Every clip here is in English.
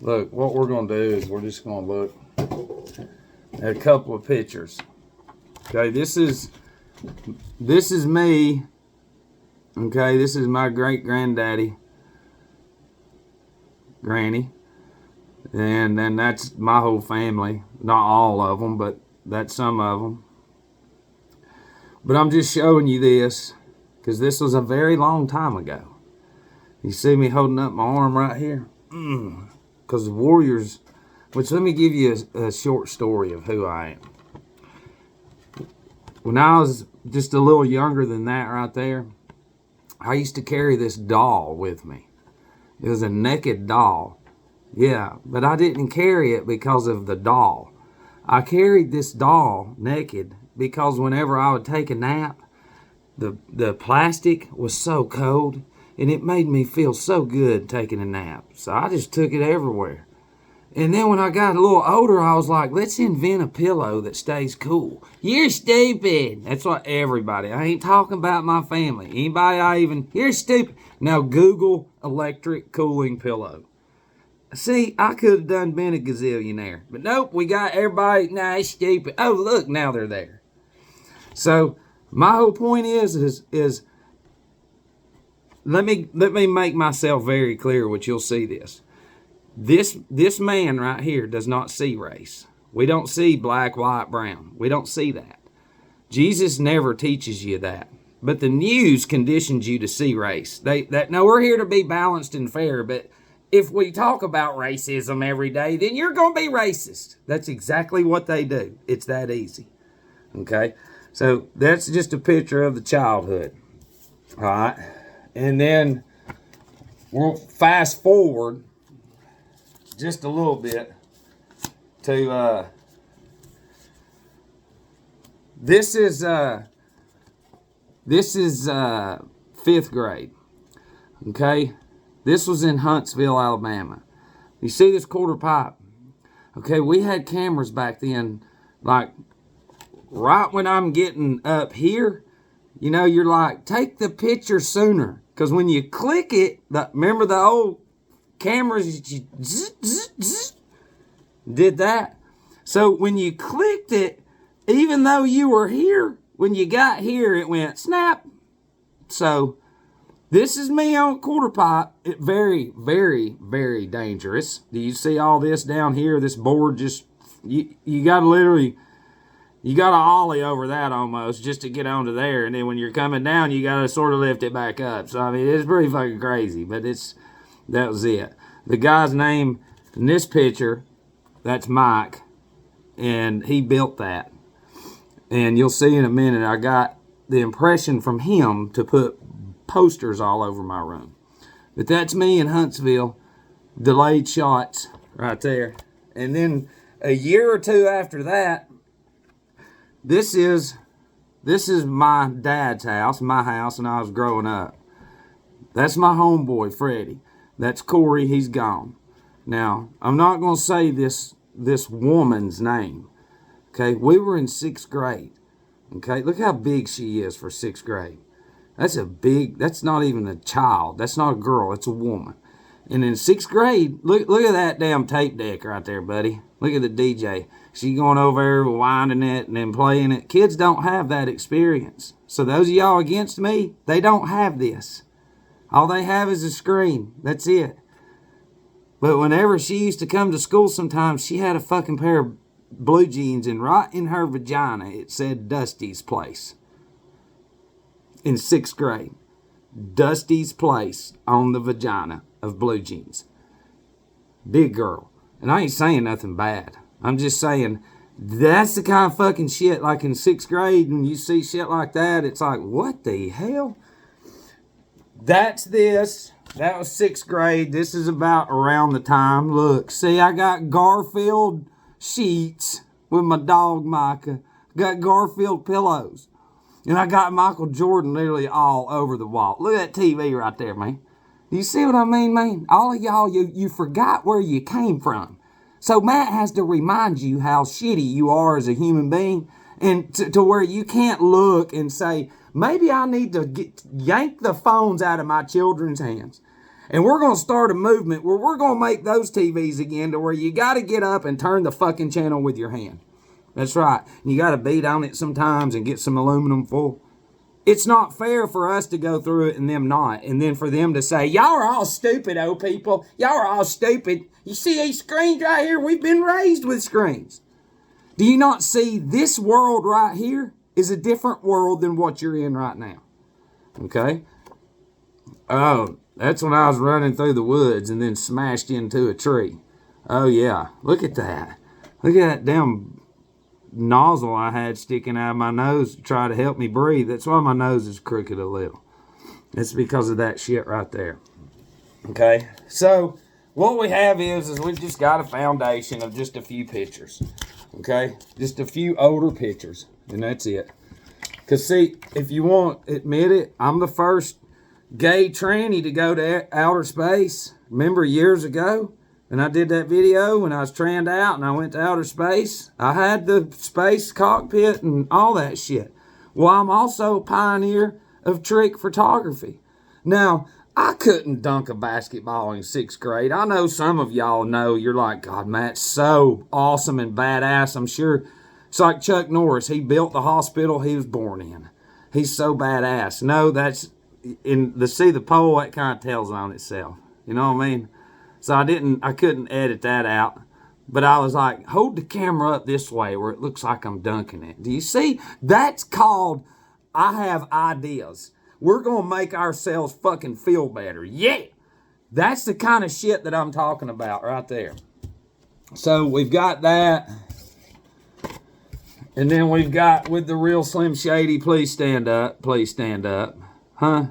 Look, what we're going to do is we're just going to look at a couple of pictures. Okay, this is me. Okay, this is my great-granddaddy, Granny. And then that's my whole family. Not all of them, but that's some of them. But I'm just showing you this because this was a very long time ago. You see me holding up my arm right here? Because the Warriors, which let me give you a short story of who I am. When I was just a little younger than that right there, I used to carry this doll with me. It was a naked doll. Yeah, but I didn't carry it because of the doll. I carried this doll naked because whenever I would take a nap, the plastic was so cold and it made me feel so good taking a nap. So I just took it everywhere. And then when I got a little older, I was like, let's invent a pillow that stays cool. You're stupid. That's what everybody. I ain't talking about my family. You're stupid. Now Google electric cooling pillow. See, I could have done been a gazillionaire. But nope, we got everybody, nah, it's stupid. Oh, look, now they're there. So my whole point is let me make myself very clear, which you'll see this. This man right here does not see race. We don't see black, white, brown. We don't see that. Jesus never teaches you that. But the news conditions you to see race. Now we're here to be balanced and fair, but if we talk about racism every day, then you're going to be racist. That's exactly what they do. It's that easy. Okay? So that's just a picture of the childhood. All right? And then we'll fast forward just a little bit to this is 5th grade. Okay? This was in Huntsville, Alabama. You see this quarter pipe? Okay, we had cameras back then, like right when I'm getting up here, you know, you're like, take the picture sooner. Because when you click it, remember the old cameras, you did that. So when you clicked it, even though you were here, when you got here, it went snap. So this is me on quarter pipe. It very, very, very dangerous. Do you see all this down here? This board just, you got to literally, you got to ollie over that almost just to get onto there. And then when you're coming down, you got to sort of lift it back up. So, I mean, it's pretty fucking crazy, but that was it. The guy's name in this picture, that's Mike, and he built that. And you'll see in a minute, I got the impression from him to put posters all over my room. But that's me in Huntsville, delayed shots right there. And then a year or two after that, this is my dad's house, my house, and I was growing up. That's my homeboy, Freddie. That's Corey, he's gone. Now, I'm not going to say this woman's name. Okay, we were in 6th grade. Okay, look how big she is for 6th grade. That's not even a child. That's not a girl, it's a woman. And in 6th grade, look at that damn tape deck right there, buddy. Look at the DJ. She going over there winding it and then playing it. Kids don't have that experience. So those of y'all against me, they don't have this. All they have is a screen. That's it. But whenever she used to come to school sometimes, she had a fucking pair of blue jeans, and right in her vagina it said Dusty's Place. In 6th grade. Dusty's Place on the vagina of blue jeans. Big girl. And I ain't saying nothing bad. I'm just saying that's the kind of fucking shit, like in 6th grade, when you see shit like that, it's like, what the hell? That's this. That was 6th grade. This is about around the time. Look, see, I got Garfield sheets with my dog Micah. Got Garfield pillows. And I got Michael Jordan literally all over the wall. Look at that TV right there, man. You see what I mean, man? All of y'all, you forgot where you came from. So Matt has to remind you how shitty you are as a human being, and to where you can't look and say, maybe I need to yank the phones out of my children's hands And we're going to start a movement where we're going to make those TVs again to where you got to get up and turn the fucking channel with your hand. That's right. And you got to beat on it sometimes and get some aluminum foil. It's not fair for us to go through it and them not. And then for them to say, y'all are all stupid, old people. Y'all are all stupid. You see these screens right here? We've been raised with screens. Do you not see this world right here is a different world than what you're in right now? Okay? Oh, that's when I was running through the woods and then smashed into a tree. Oh, yeah. Look at that. Look at that damn nozzle I had sticking out of my nose to try to help me breathe. That's why my nose is crooked a little. It's because of that shit right there. Okay? So, what we have is we've just got a foundation of just a few pictures. Okay? Just a few older pictures. And that's it. Because, see, if you won't admit it, I'm the first gay tranny to go to outer space. Remember years ago when I did that video when I was tranned out and I went to outer space? I had the space cockpit and all that shit. Well, I'm also a pioneer of trick photography. Now, I couldn't dunk a basketball in 6th grade. I know some of y'all know. You're like, God, Matt's so awesome and badass. I'm sure it's like Chuck Norris. He built the hospital he was born in. He's so badass. No, that's... the pole, that kind of tells on itself. You know what I mean? So I couldn't edit that out. But I was like, hold the camera up this way where it looks like I'm dunking it. Do you see? That's called, I have ideas. We're going to make ourselves fucking feel better. Yeah! That's the kind of shit that I'm talking about right there. So we've got that. And then we've got, with the real Slim Shady, please stand up. Please stand up. Huh?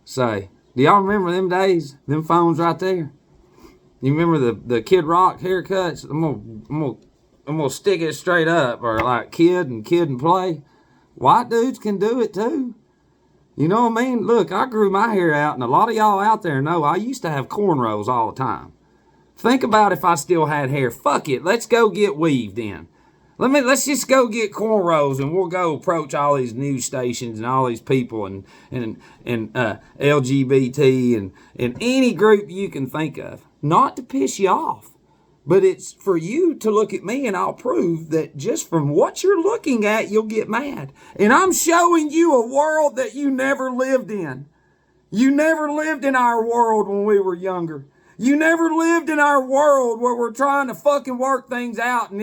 Say, do y'all remember them days? Them phones right there? You remember the Kid Rock haircuts? I'm gonna stick it straight up, or like Kid and Play. White dudes can do it too. You know what I mean? Look, I grew my hair out, and a lot of y'all out there know I used to have cornrows all the time. Think about if I still had hair. Fuck it, let's go get weaved in. Let's just go get cornrows and we'll go approach all these news stations and all these people and LGBT and any group you can think of. Not to piss you off, but it's for you to look at me and I'll prove that just from what you're looking at, you'll get mad. And I'm showing you a world that you never lived in. You never lived in our world when we were younger. You never lived in our world where we're trying to fucking work things out and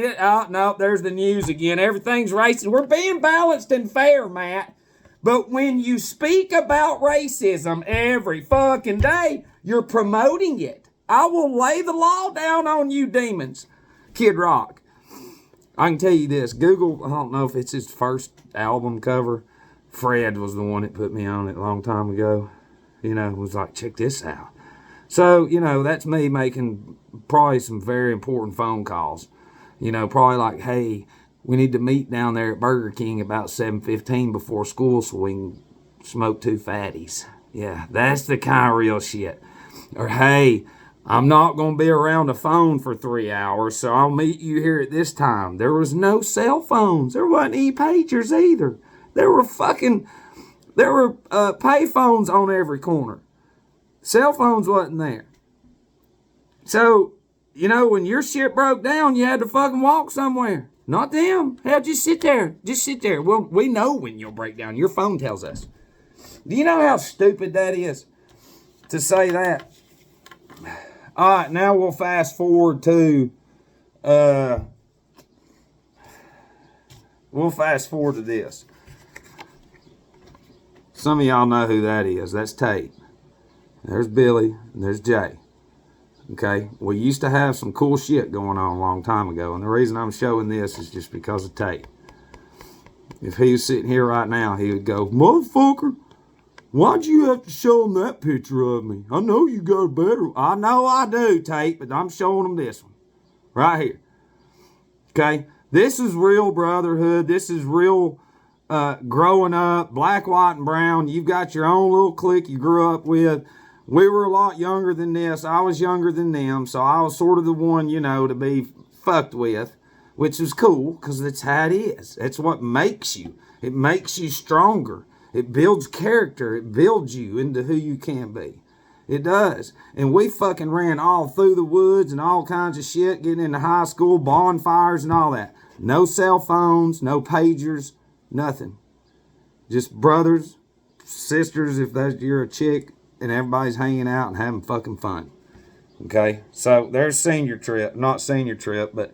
no, there's the news again. Everything's racist. We're being balanced and fair, Matt. But when you speak about racism every fucking day, you're promoting it. I will lay the law down on you demons. Kid Rock. I can tell you this. Google, I don't know if it's his first album cover. Fred was the one that put me on it a long time ago. You know, was like, check this out. So, you know, that's me making probably some very important phone calls. You know, probably like, hey, we need to meet down there at Burger King about 7:15 before school so we can smoke 2 fatties. Yeah, that's the kind of real shit. Or, hey, I'm not going to be around the phone for 3 hours, so I'll meet you here at this time. There was no cell phones. There wasn't e-pagers either. There were pay phones on every corner. Cell phones wasn't there. So, you know, when your shit broke down, you had to fucking walk somewhere. Not them. Hell, just sit there. Just sit there. Well, we know when you'll break down. Your phone tells us. Do you know how stupid that is to say that? All right, now we'll fast forward to this. Some of y'all know who that is. That's Tate. There's Billy, and there's Jay. Okay? We used to have some cool shit going on a long time ago, and the reason I'm showing this is just because of Tate. If he was sitting here right now, he would go, motherfucker, why'd you have to show him that picture of me? I know you got a better one. I know I do, Tate, but I'm showing him this one. Right here. Okay? This is real brotherhood. This is real growing up, black, white, and brown. You've got your own little clique you grew up with. We were a lot younger than this. I was younger than them, so I was sort of the one, you know, to be fucked with, which was cool, because that's how it is. That's what makes you. It makes you stronger. It builds character. It builds you into who you can be. It does. And we fucking ran all through the woods and all kinds of shit, getting into high school, bonfires and all that. No cell phones, no pagers, nothing. Just brothers, sisters, if you're a chick, and everybody's hanging out and having fucking fun. Okay? So there's senior trip. Not senior trip, but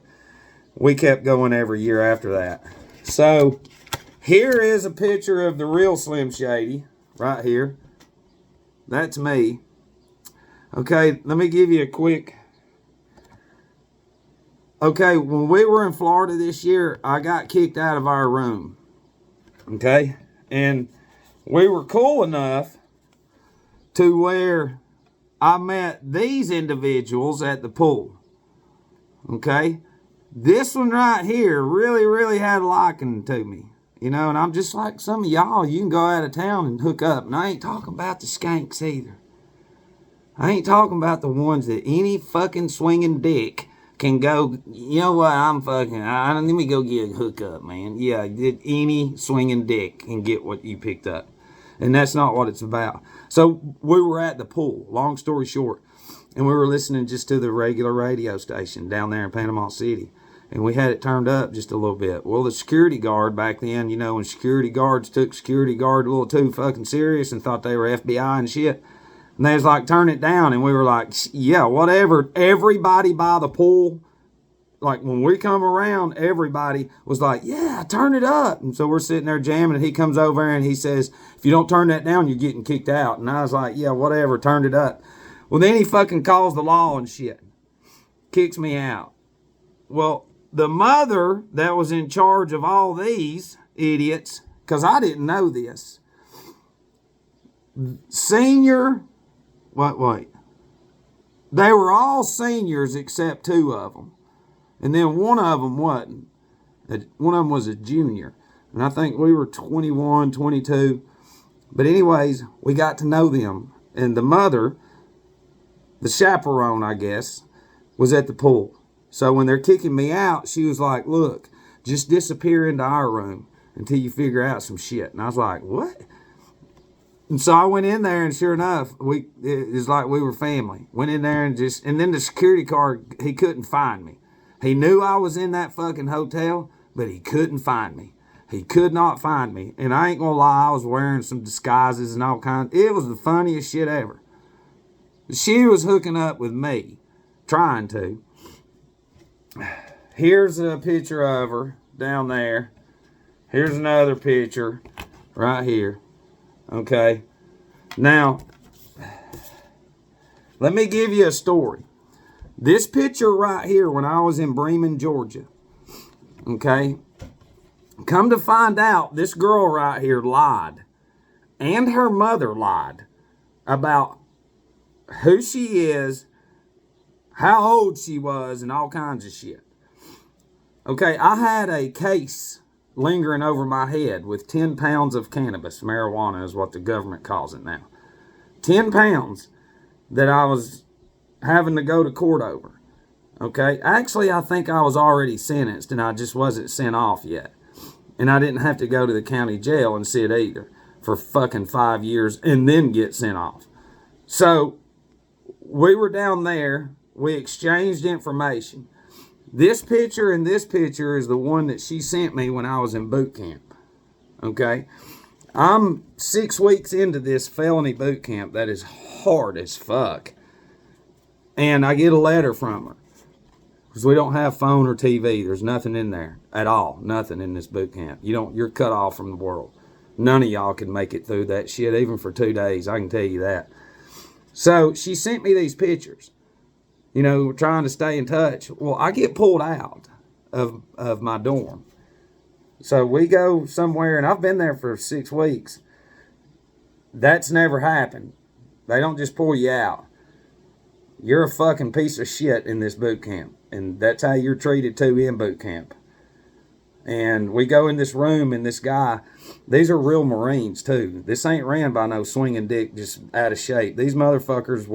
we kept going every year after that. So here is a picture of the real Slim Shady right here. That's me. Okay, let me give you a quick... Okay, when we were in Florida this year, I got kicked out of our room. Okay? And we were cool enough to where I met these individuals at the pool. Okay? This one right here really, really had a liking to me. You know, and I'm just like some of y'all, you can go out of town and hook up. And I ain't talking about the skanks either. I ain't talking about the ones that any fucking swinging dick can go, you know what, let me go get a hookup, man. Yeah, any swinging dick can get what you picked up. And that's not what it's about. So we were at the pool, long story short. And we were listening just to the regular radio station down there in Panama City. And we had it turned up just a little bit. Well, the security guard back then, you know, when security guards took security guard a little too fucking serious and thought they were FBI and shit. And they was like, turn it down. And we were like, yeah, whatever. Everybody by the pool, like when we come around, everybody was like, yeah, turn it up. And so we're sitting there jamming and he comes over and he says, if you don't turn that down, you're getting kicked out. And I was like, yeah, whatever, turned it up. Well, then he fucking calls the law and shit. Kicks me out. Well, the mother that was in charge of all these idiots, because I didn't know this, wait. They were all seniors except two of them. And then one of them wasn't. One of them was a junior. And I think we were 21, 22. But anyways, we got to know them. And the mother, the chaperone, I guess, was at the pool. So when they're kicking me out, she was like, look, just disappear into our room until you figure out some shit. And I was like, what? And so I went in there, and sure enough, it was like we were family. Went in there and then the security guard, he couldn't find me. He knew I was in that fucking hotel, but he couldn't find me. He could not find me. And I ain't gonna lie, I was wearing some disguises and all kinds. It was the funniest shit ever. She was hooking up with me, trying to. Here's a picture of her down there. Here's another picture right here. Okay. Now, let me give you a story. This picture right here when I was in Bremen, Georgia. Okay. Come to find out, this girl right here lied. And her mother lied about who she is, how old she was, and all kinds of shit. Okay, I had a case lingering over my head with 10 pounds of cannabis. Marijuana is what the government calls it now. 10 pounds that I was having to go to court over. Okay, actually, I think I was already sentenced and I just wasn't sent off yet. And I didn't have to go to the county jail and sit either for fucking 5 years and then get sent off. So, we were down there. We exchanged information. This picture and this picture is the one that she sent me when I was in boot camp. Okay? I'm 6 weeks into this felony boot camp that is hard as fuck. And I get a letter from her. Because we don't have phone or TV. There's nothing in there at all. Nothing in this boot camp. You're cut off from the world. None of y'all can make it through that shit even for 2 days. I can tell you that. So she sent me these pictures. You know, we're trying to stay in touch. Well, I get pulled out of my dorm. So we go somewhere, and I've been there for 6 weeks. That's never happened. They don't just pull you out. You're a fucking piece of shit in this boot camp. And that's how you're treated too in boot camp. And we go in this room, and this guy, these are real Marines too. This ain't ran by no swinging dick just out of shape. These motherfuckers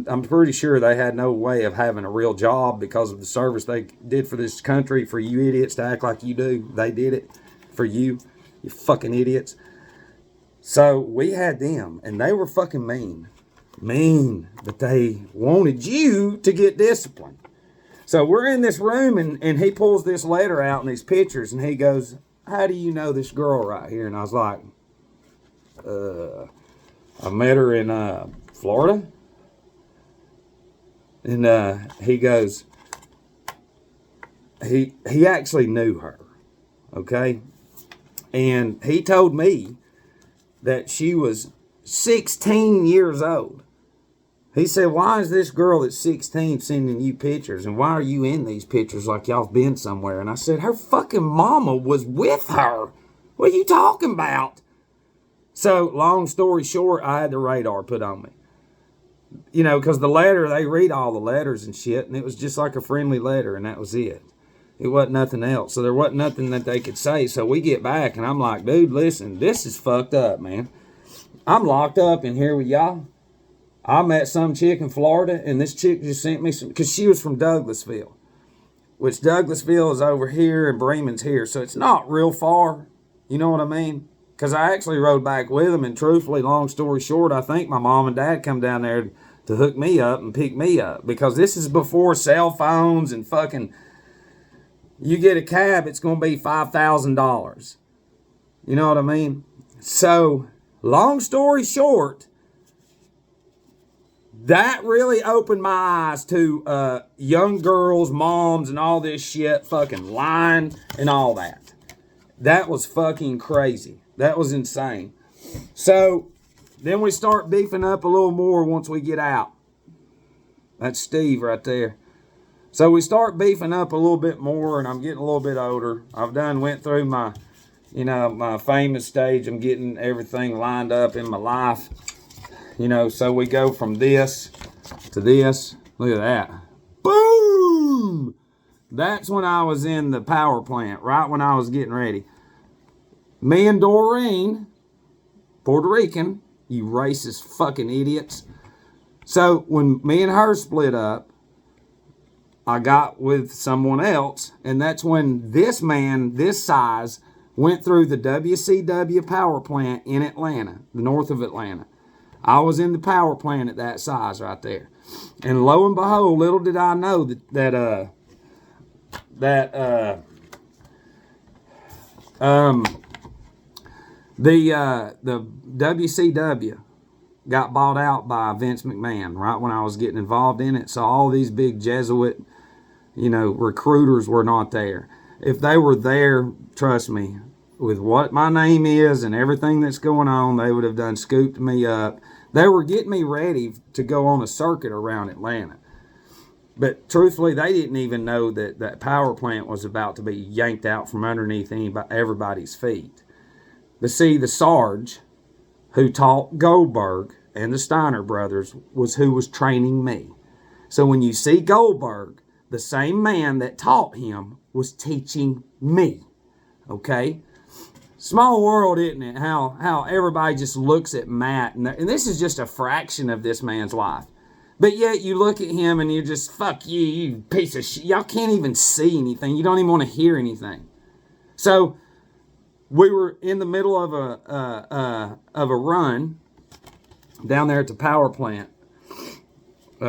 I'm pretty sure they had no way of having a real job because of the service they did for this country. For you idiots to act like you do, they did it for you fucking idiots. So we had them, and they were fucking mean. Mean, but they wanted you to get disciplined. So we're in this room, and he pulls this letter out and these pictures, and he goes, how do you know this girl right here? And I was like, I met her in Florida. And he goes, he actually knew her, okay? And he told me that she was 16 years old. He said, why is this girl that's 16 sending you pictures? And why are you in these pictures like y'all been somewhere? And I said, her fucking mama was with her. What are you talking about? So, long story short, I had the radar put on me. You know, because the letter, they read all the letters and shit, and it was just like a friendly letter, and that was it. It wasn't nothing else. So there wasn't nothing that they could say. So we get back, and I'm like, dude, listen, this is fucked up, man. I'm locked up in here with y'all. I met some chick in Florida, and this chick just sent me some, because she was from Douglasville, which Douglasville is over here and Bremen's here, so it's not real far. You know what I mean? Because I actually rode back with them, and truthfully, long story short, I think my mom and dad come down there to hook me up and pick me up, because this is before cell phones and fucking, you get a cab, it's going to be $5,000. You know what I mean? So, long story short, that really opened my eyes to young girls, moms, and all this shit, fucking lying and all that. That was fucking crazy. That was insane. So, then we start beefing up a little more once we get out. That's Steve right there. So we start beefing up a little bit more, and I'm getting a little bit older. I've went through my, my famous stage. I'm getting everything lined up in my life. So we go from this to this. Look at that. Boom! That's when I was in the power plant, right when I was getting ready. Me and Doreen, Puerto Rican, you racist fucking idiots. So when me and her split up, I got with someone else, and that's when this man, this size, went through the WCW power plant in Atlanta, the north of Atlanta. I was in the power plant at that size right there. And lo and behold, little did I know that the WCW got bought out by Vince McMahon right when I was getting involved in it. So all these big Jesuit, recruiters were not there. If they were there, trust me, with what my name is and everything that's going on, they would have done scooped me up. They were getting me ready to go on a circuit around Atlanta. But truthfully, they didn't even know that that power plant was about to be yanked out from underneath everybody's feet. But see, the Sarge who taught Goldberg and the Steiner brothers was who was training me. So when you see Goldberg, the same man that taught him was teaching me. Okay? Small world, isn't it? How everybody just looks at Matt, and this is just a fraction of this man's life. But yet you look at him and you're just, fuck you, you piece of shit. Y'all can't even see anything. You don't even want to hear anything. So we were in the middle of a run down there at the power plant,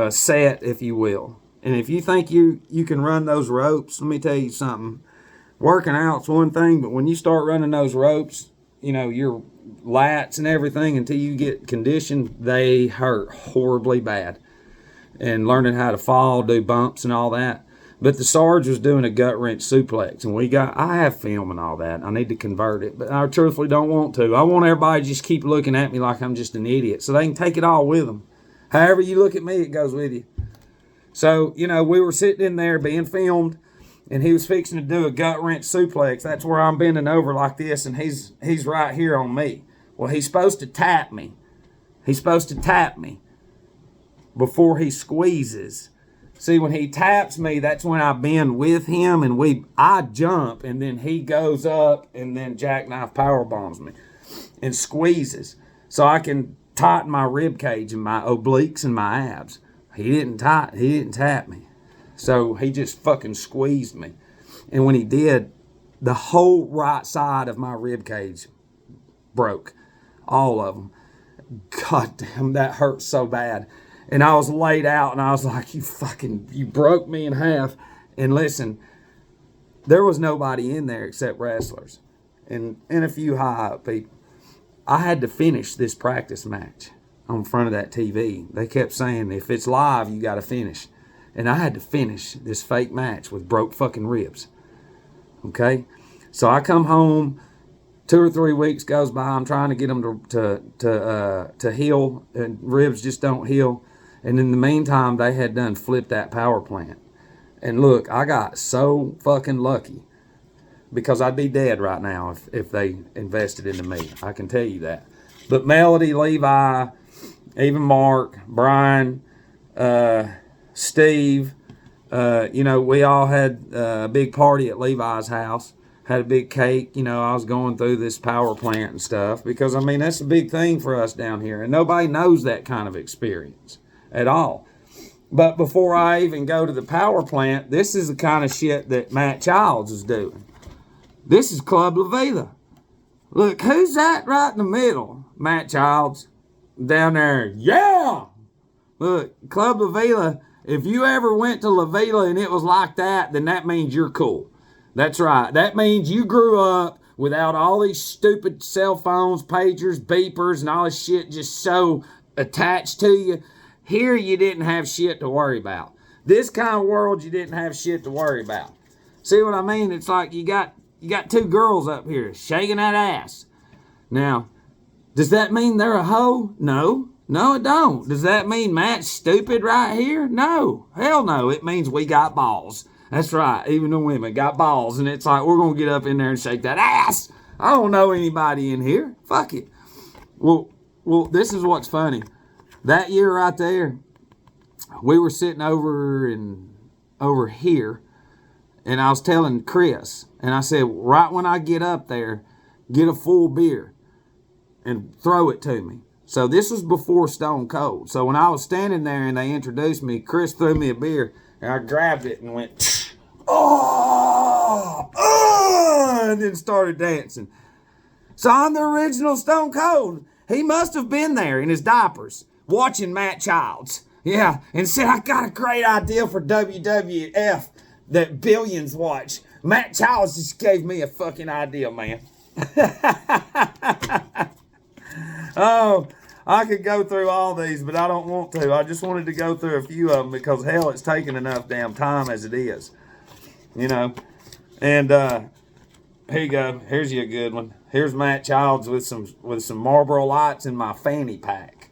set, if you will. And if you think you can run those ropes, let me tell you something. Working out's one thing, but when you start running those ropes, your lats and everything, until you get conditioned, they hurt horribly bad. And learning how to fall, do bumps and all that. But the Sarge was doing a gut wrench suplex, and I have film and all that. I need to convert it, but I truthfully don't want to. I want everybody to just keep looking at me like I'm just an idiot, so they can take it all with them. However you look at me, it goes with you. So, we were sitting in there being filmed, and he was fixing to do a gut wrench suplex. That's where I'm bending over like this, and he's right here on me. Well, he's supposed to tap me. Before he squeezes. See, when he taps me, that's when I bend with him, and I jump, and then he goes up, and then jackknife power bombs me and squeezes, so I can tighten my rib cage and my obliques and my abs. He didn't tap me, so he just fucking squeezed me, and when he did, the whole right side of my rib cage broke, all of them. God damn, that hurt so bad. And I was laid out, and I was like, you broke me in half. And listen, there was nobody in there except wrestlers and a few high up people. I had to finish this practice match on front of that TV. They kept saying, if it's live, you got to finish. And I had to finish this fake match with broke fucking ribs. Okay? So I come home, 2 or 3 weeks goes by. I'm trying to get them to heal, and ribs just don't heal. And in the meantime, they had done flipped that power plant. And look, I got so fucking lucky, because I'd be dead right now if they invested into me. I can tell you that. But Melody, Levi, even Mark, Brian, Steve, we all had a big party at Levi's house. Had a big cake. I was going through this power plant and stuff, because, that's a big thing for us down here. And nobody knows that kind of experience at all. But before I even go to the power plant, this is the kind of shit that Matt Childs is doing. This is Club La Vela. Look, who's that right in the middle? Matt Childs. Down there, yeah! Look, Club La Vela, if you ever went to La Vela and it was like that, then that means you're cool. That's right. That means you grew up without all these stupid cell phones, pagers, beepers, and all this shit just so attached to you. Here you didn't have shit to worry about. This kind of world, you didn't have shit to worry about. See what I mean? It's like you got 2 girls up here shaking that ass. Now, does that mean they're a hoe? No. No, it don't. Does that mean Matt's stupid right here? No. Hell no. It means we got balls. That's right. Even the women got balls. And it's like, we're going to get up in there and shake that ass. I don't know anybody in here. Fuck it. Well, this is what's funny. That year right there, we were sitting over here, and I was telling Chris, and I said, right when I get up there, get a full beer and throw it to me. So this was before Stone Cold. So when I was standing there and they introduced me, Chris threw me a beer, and I grabbed it and went, and then started dancing. So I'm the original Stone Cold. He must have been there in his diapers, watching Matt Childs. Yeah, and said, I got a great idea for WWF that billions watch. Matt Childs just gave me a fucking idea, man. Oh, I could go through all these, but I don't want to. I just wanted to go through a few of them, because hell, it's taking enough damn time as it is. And here you go. Here's you a good one. Here's Matt Childs with some Marlboro Lights in my fanny pack.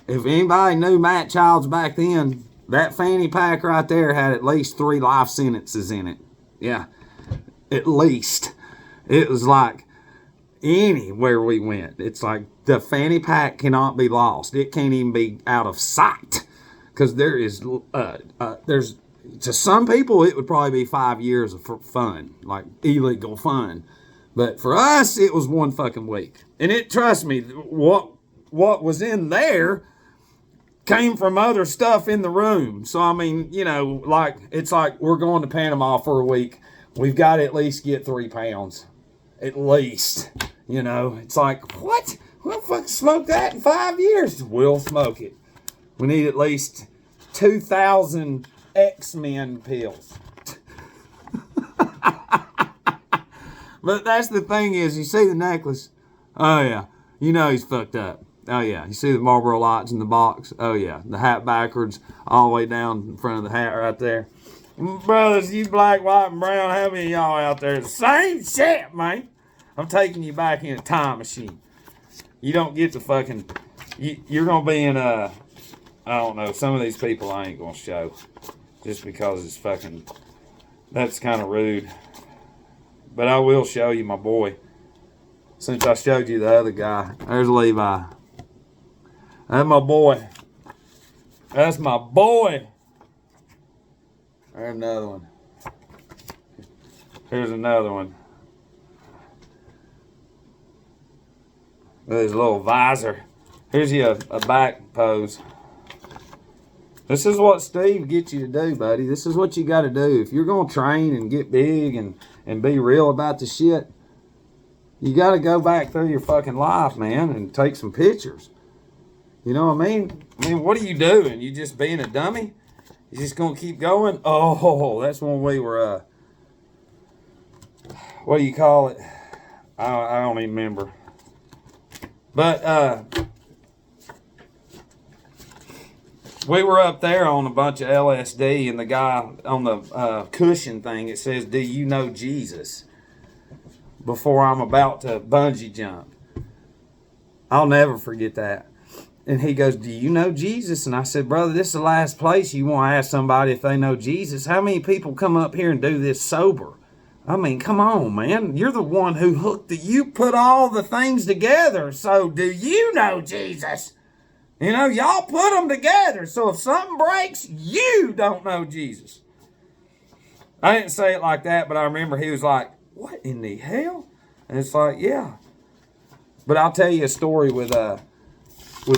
If anybody knew Matt Childs back then, that fanny pack right there had at least 3 life sentences in it. Yeah, at least. It was like anywhere we went. It's like the fanny pack cannot be lost. It can't even be out of sight, because there's to some people it would probably be 5 years of fun, like illegal fun. But for us, it was 1 fucking week. And trust me, what was in there came from other stuff in the room. So, it's like we're going to Panama for a week. We've got to at least get 3 pounds. At least. It's like, what? We'll fucking smoke that in 5 years. We'll smoke it. We need at least 2,000 X-Men pills. But that's the thing is, you see the necklace? Oh, yeah. He's fucked up. Oh, yeah. You see the Marlboro Lights in the box? Oh, yeah. The hat backwards, all the way down in front of the hat right there. Brothers, you black, white, and brown, how many of y'all out there? The same shit, man. I'm taking you back in a time machine. You don't get to fucking... You're going to be in I don't know, some of these people I ain't going to show. Just because it's fucking... That's kind of rude. But I will show you my boy. Since I showed you the other guy. There's Levi. That's my boy. That's my boy. There's another one. Here's another one. With his little visor. Here's you a back pose. This is what Steve gets you to do, buddy. This is what you got to do. If you're going to train and get big and be real about the shit, You got to go back through your fucking life, man, and take some pictures. You know what I mean? I mean, what are you doing? You just being a dummy? You just gonna keep going? Oh, that's when we were, what do you call it? I don't even remember. But, we were up there on a bunch of LSD, and the guy on the cushion thing, it says, "Do you know Jesus?" Before I'm about to bungee jump. I'll never forget that. And he goes, "Do you know Jesus?" And I said, "Brother, this is the last place you want to ask somebody if they know Jesus. How many people come up here and do this sober? I mean, come on, man. You're the one who hooked it. You put all the things together. So do you know Jesus? You know, y'all put them together. So if something breaks, you don't know Jesus." I didn't say it like that, but I remember he was like, "What in the hell?" And it's like, yeah. But I'll tell you a story with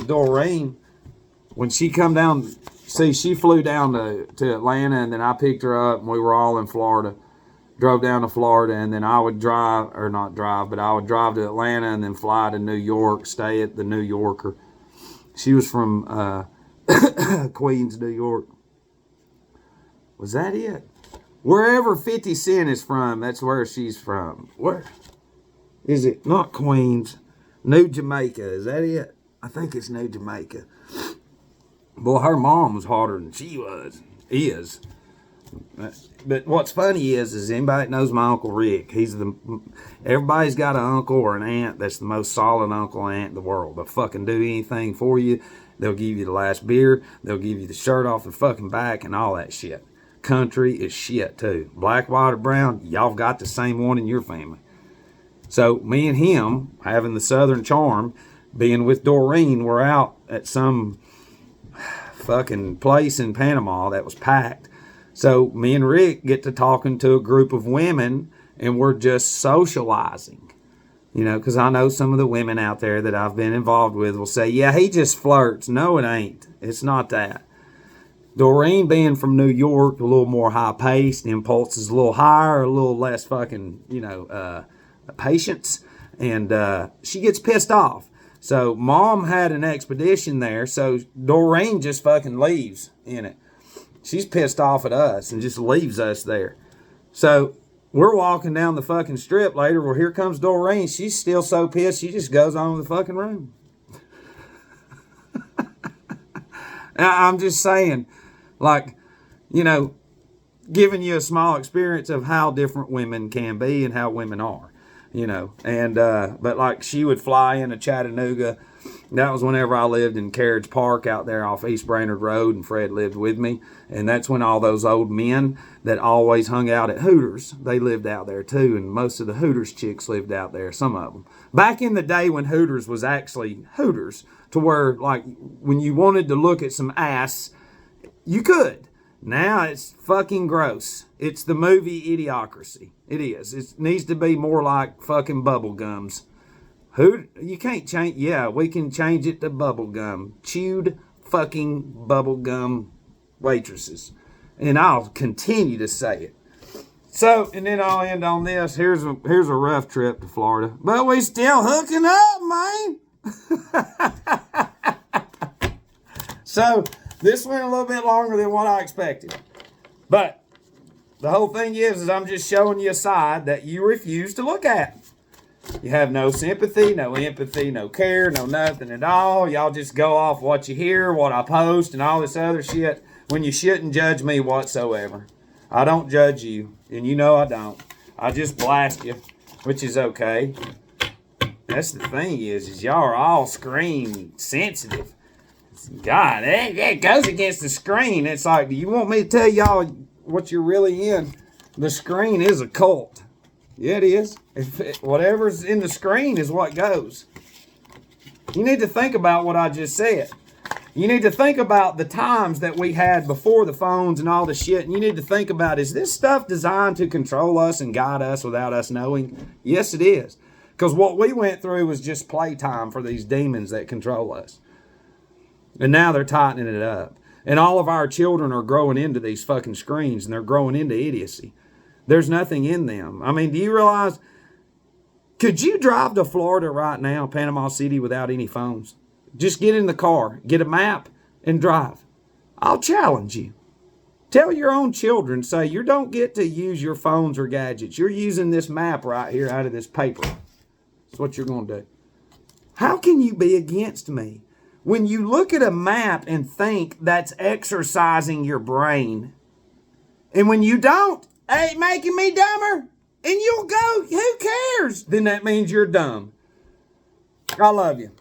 Doreen. When she come down, see, she flew down to Atlanta, and then I picked her up, and we were all in Florida. Drove down to Florida, and then I would drive, or not drive, but I would drive to Atlanta and then fly to New York, stay at the New Yorker. She was from Queens, New York. Was that it? Wherever 50 Cent is from, that's where she's from. Where is it? Not Queens. New Jamaica. Is that it? I think it's New Jamaica. Boy, her mom was harder than she is. But what's funny is anybody that knows my Uncle Rick, everybody's got an uncle or an aunt that's the most solid uncle and aunt in the world. They'll fucking do anything for you. They'll give you the last beer. They'll give you the shirt off their fucking back and all that shit. Country is shit too. Black, white, or brown, y'all got the same one in your family. So me and him, having the Southern charm, being with Doreen, we're out at some fucking place in Panama that was packed. So me and Rick get to talking to a group of women, and we're just socializing. You know, because I know some of the women out there that I've been involved with will say, "Yeah, he just flirts." No, it ain't. It's not that. Doreen, being from New York, a little more high-paced, impulse is a little higher, a little less fucking, patience, and she gets pissed off. So Mom had an expedition there, so Doreen just fucking leaves in it. She's pissed off at us and just leaves us there. So we're walking down the fucking strip later. Well, here comes Doreen. She's still so pissed, she just goes on in the fucking room. I'm just saying, like, giving you a small experience of how different women can be and how women are, And, but like, she would fly into Chattanooga. That was whenever I lived in Carriage Park out there off East Brainerd Road, and Fred lived with me. And that's when all those old men that always hung out at Hooters, they lived out there too. And most of the Hooters chicks lived out there, some of them. Back in the day when Hooters was actually Hooters, to where, like, when you wanted to look at some ass, you could. Now it's fucking gross. It's the movie Idiocracy. It is. It needs to be more like fucking bubble gums. You can't change. Yeah, we can change it to bubble gum. Chewed fucking bubble gum waitresses. And I'll continue to say it. So, and then I'll end on this. Here's a rough trip to Florida. But we still hooking up, man. So, this went a little bit longer than what I expected. But the whole thing is I'm just showing you a side that you refuse to look at. You have no sympathy, no empathy, no care, no nothing at all. Y'all just go off what you hear, what I post, and all this other shit when you shouldn't judge me whatsoever. I don't judge you, and you know I don't. I just blast you, which is okay. That's the thing is y'all are all screen sensitive. God, that goes against the screen. It's like, do you want me to tell y'all what you're really in? The screen is a cult. Yeah, it is. Whatever's in the screen is what goes. You need to think about what I just said. You need to think about the times that we had before the phones and all the shit. And you need to think about, is this stuff designed to control us and guide us without us knowing? Yes, it is. Because what we went through was just playtime for these demons that control us. And now they're tightening it up. And all of our children are growing into these fucking screens, and they're growing into idiocy. There's nothing in them. I mean, do you realize, Could you drive to Florida right now, Panama City, without any phones? Just get in the car, get a map, and drive. I'll challenge you. Tell your own children, say, you don't get to use your phones or gadgets. You're using this map right here out of this paper. That's what you're going to do. How can you be against me? When you look at a map and think that's exercising your brain, and when you don't, hey, making me dumber, and you'll go, who cares? Then that means you're dumb. I love you.